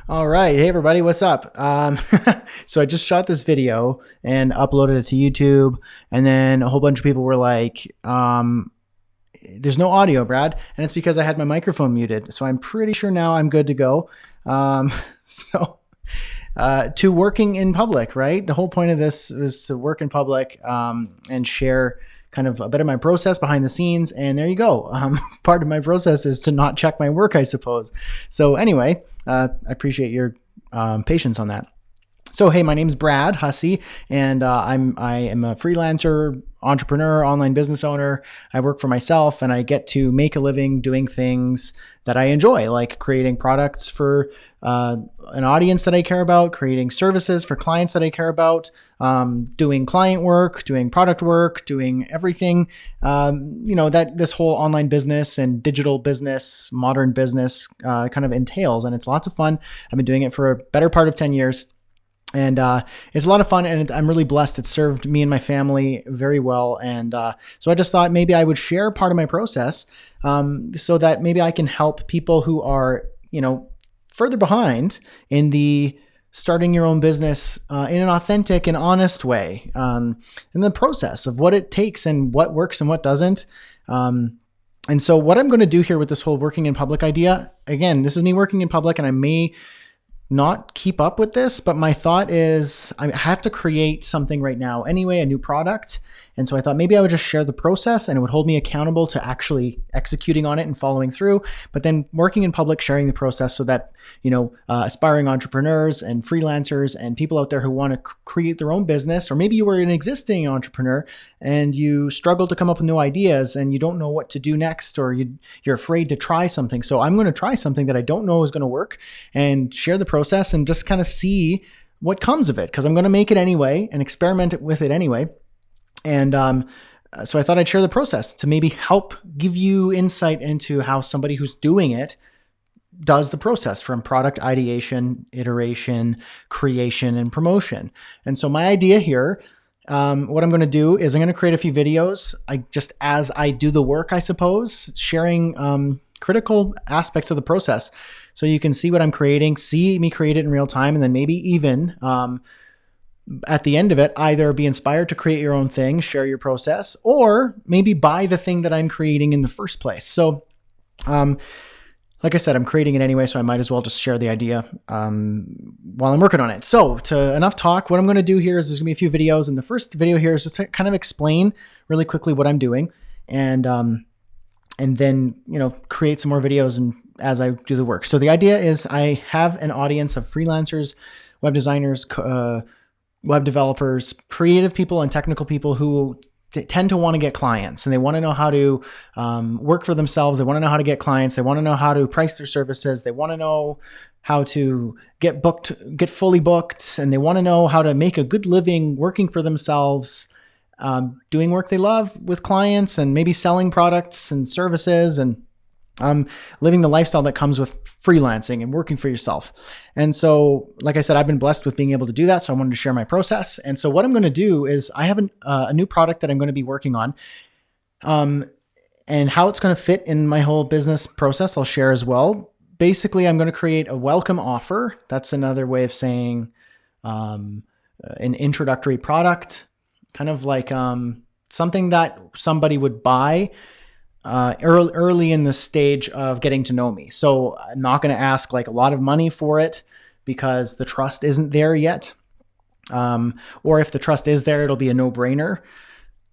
All right. Hey, everybody. What's up? So I just shot this video and uploaded it to YouTube. And then a whole bunch of people were like, there's no audio, Brad. And it's because I had my microphone muted. So I'm pretty sure now I'm good to go. Um, so to working in public, right? The whole point of this is to work in public and share kind of a bit of my process behind the scenes. And there you go. Part of my process is to not check my work, I suppose. So anyway, I appreciate your patience on that. So, hey, my name's Brad Hussey, and I am a freelancer, entrepreneur, online business owner. I work for myself, and I get to make a living doing things that I enjoy, like creating products for an audience that I care about, creating services for clients that I care about, doing client work, doing product work, doing everything, that this whole online business and digital business, modern business kind of entails. And it's lots of fun. I've been doing it for a better part of 10 years. And it's a lot of fun, and I'm really blessed. It served me and my family very well. And so I just thought maybe I would share part of my process so that maybe I can help people who are, further behind in the starting your own business in an authentic and honest way, in the process of what it takes and what works and what doesn't. And so what I'm going to do here with this whole working in public idea, again, this is me working in public, and I may not keep up with this, but my thought is I have to create something right now anyway, a new product. And so I thought maybe I would just share the process and it would hold me accountable to actually executing on it and following through, but then working in public, sharing the process so that, aspiring entrepreneurs and freelancers and people out there who want to create their own business, or maybe you were an existing entrepreneur and you struggle to come up with new ideas and you don't know what to do next, or you're afraid to try something. So I'm going to try something that I don't know is going to work and share the process and just kind of see what comes of it, because I'm going to make it anyway and experiment with it anyway. And so I thought I'd share the process to maybe help give you insight into how somebody who's doing it does the process from product ideation, iteration, creation, and promotion. And so my idea here, what I'm going to do is I'm going to create a few videos. As I do the work, I suppose, sharing critical aspects of the process. So you can see what I'm creating, see me create it in real time, and then maybe even at the end of it, either be inspired to create your own thing, share your process, or maybe buy the thing that I'm creating in the first place. So like I said, I'm creating it anyway, so I might as well just share the idea while I'm working on it. So enough talk. What I'm going to do here is there's going to be a few videos, and the first video here is just to kind of explain really quickly what I'm doing, and then create some more videos and as I do the work. So the idea is I have an audience of freelancers, web designers, web developers, creative people, and technical people who tend to want to get clients, and they want to know how to work for themselves. They want to know how to get clients. They want to know how to price their services. They want to know how to get fully booked, and they want to know how to make a good living working for themselves, doing work they love with clients, and maybe selling products and services, and living the lifestyle that comes with freelancing and working for yourself. And so, like I said, I've been blessed with being able to do that. So I wanted to share my process. And so what I'm going to do is I have a new product that I'm going to be working on, and how it's going to fit in my whole business process, I'll share as well. Basically, I'm going to create a welcome offer. That's another way of saying an introductory product, kind of like something that somebody would buy early in the stage of getting to know me. So I'm not going to ask like a lot of money for it because the trust isn't there yet. Or if the trust is there, it'll be a no-brainer.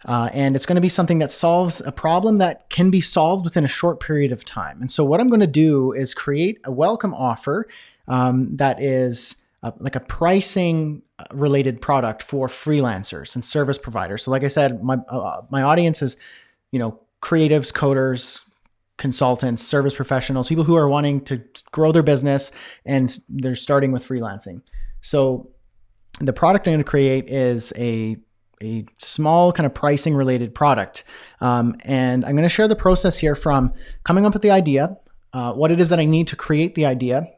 And it's going to be something that solves a problem that can be solved within a short period of time. And so what I'm going to do is create a welcome offer that is like a pricing related product for freelancers and service providers. So like I said, my audience is, creatives, coders, consultants, service professionals, people who are wanting to grow their business and they're starting with freelancing. So the product I'm going to create is a small kind of pricing related product. And I'm going to share the process here from coming up with the idea, what it is that I need to create the idea,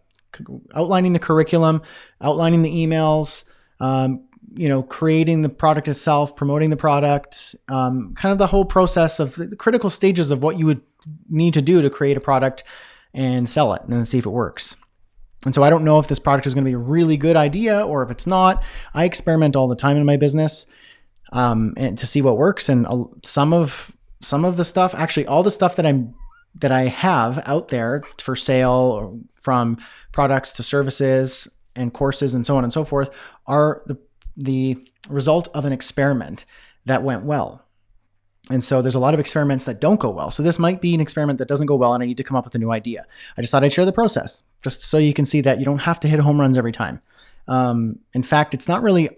outlining the curriculum, outlining the emails, creating the product itself, promoting the product, kind of the whole process of the critical stages of what you would need to do to create a product and sell it and then see if it works. And so I don't know if this product is going to be a really good idea or if it's not. I experiment all the time in my business, and to see what works. And some of the stuff, actually all the stuff that I have out there for sale, or from products to services and courses and so on and so forth, are the result of an experiment that went well. And so there's a lot of experiments that don't go well. So this might be an experiment that doesn't go well and I need to come up with a new idea. I just thought I'd share the process just so you can see that you don't have to hit home runs every time. In fact, it's not really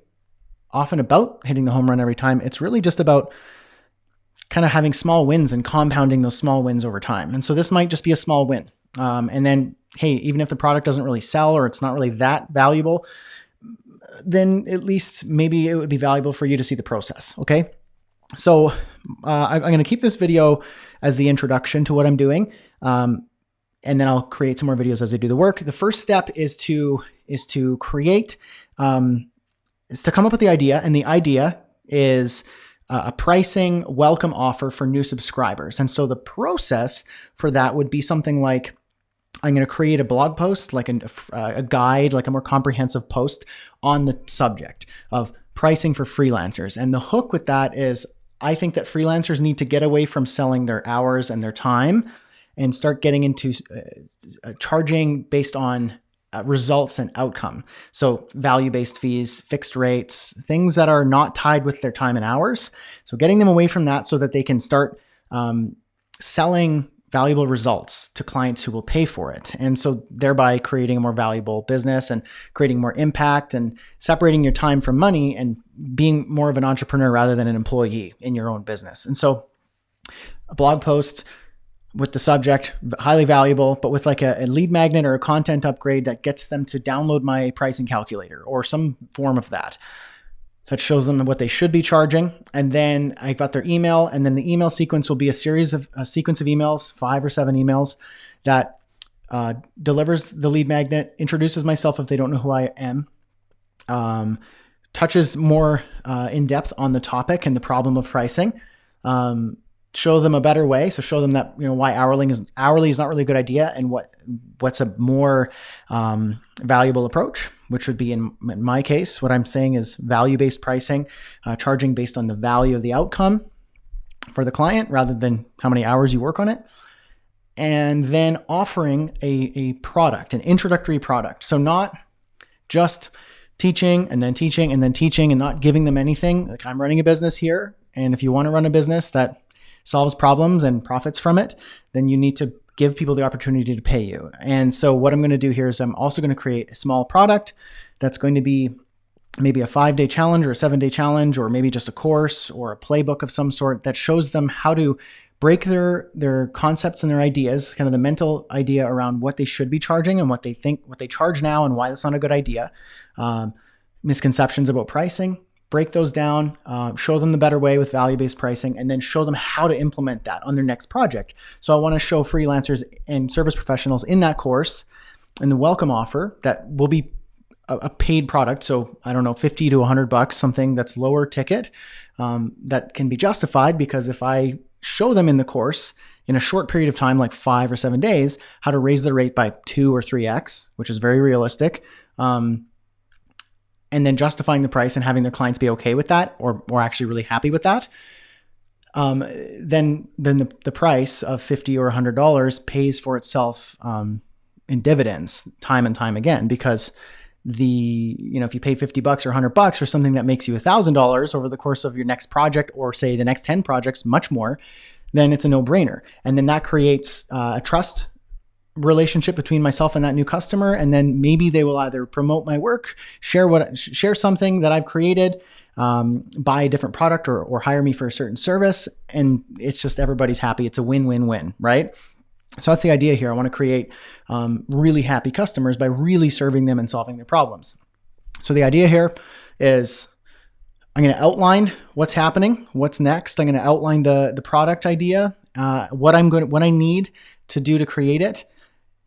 often about hitting the home run every time. It's really just about kind of having small wins and compounding those small wins over time. And so this might just be a small win. And then, hey, even if the product doesn't really sell or it's not really that valuable, then at least maybe it would be valuable for you to see the process. Okay. So I'm going to keep this video as the introduction to what I'm doing. And then I'll create some more videos as I do the work. The first step is to create, is to come up with the idea. And the idea is a pricing welcome offer for new subscribers. And so the process for that would be something like, I'm going to create a blog post, like a guide, like a more comprehensive post on the subject of pricing for freelancers. And the hook with that is, I think that freelancers need to get away from selling their hours and their time and start getting into charging based on results and outcome. So value-based fees, fixed rates, things that are not tied with their time and hours. So getting them away from that so that they can start selling valuable results to clients who will pay for it. And so thereby creating a more valuable business and creating more impact and separating your time from money and being more of an entrepreneur rather than an employee in your own business. And so a blog post with the subject, highly valuable, but with like a lead magnet or a content upgrade that gets them to download my pricing calculator or some form of that shows them what they should be charging. And then I got their email, and then the email sequence will be a sequence of emails, 5 or 7 emails that delivers the lead magnet, introduces myself if they don't know who I am, touches more in depth on the topic and the problem of pricing, show them a better way. So show them that, why hourly is not really a good idea, and what's a more valuable approach, which would be in my case, what I'm saying is value-based pricing, charging based on the value of the outcome for the client rather than how many hours you work on it. And then offering a product, an introductory product. So not just teaching and then teaching and then teaching and not giving them anything. Like, I'm running a business here, and if you want to run a business that solves problems and profits from it, then you need to give people the opportunity to pay you. And so what I'm going to do here is I'm also going to create a small product that's going to be maybe a 5-day challenge or a 7-day challenge, or maybe just a course or a playbook of some sort that shows them how to break their concepts and their ideas, kind of the mental idea around what they should be charging and what they charge now and why that's not a good idea, misconceptions about pricing. Break those down, show them the better way with value-based pricing, and then show them how to implement that on their next project. So I want to show freelancers and service professionals in that course and the welcome offer that will be a paid product. So I don't know, $50 to $100, something that's lower ticket, that can be justified, because if I show them in the course in a short period of time, like 5 or 7 days, how to raise their rate by 2 or 3x, which is very realistic, and then justifying the price and having their clients be okay with that, or actually really happy with that, then the price of $50 or $100 pays for itself in dividends time and time again. Because if you pay $50 or $100 for something that makes you $1,000 over the course of your next project, or say the next 10 projects, much more, then it's a no-brainer. And then that creates a trust relationship between myself and that new customer. And then maybe they will either promote my work, share something that I've created, buy a different product, or hire me for a certain service. And it's just, everybody's happy. It's a win-win-win, right? So that's the idea here. I want to create really happy customers by really serving them and solving their problems. So the idea here is, I'm going to outline what's happening, what's next. I'm going to outline the product idea, what I need to do to create it.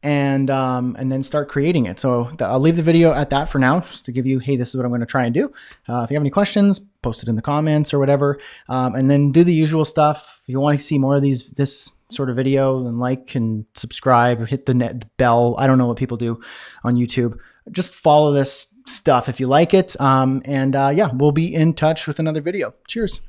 and then start creating it. So I'll leave the video at that for now, just to give you, hey, this is what I'm going to try and do. If you have any questions, post it in the comments or whatever, and then do the usual stuff. If you want to see more of this sort of video, then like and subscribe or hit the bell. I don't know what people do on YouTube. Just follow this stuff if you like it. Yeah, we'll be in touch with another video. Cheers.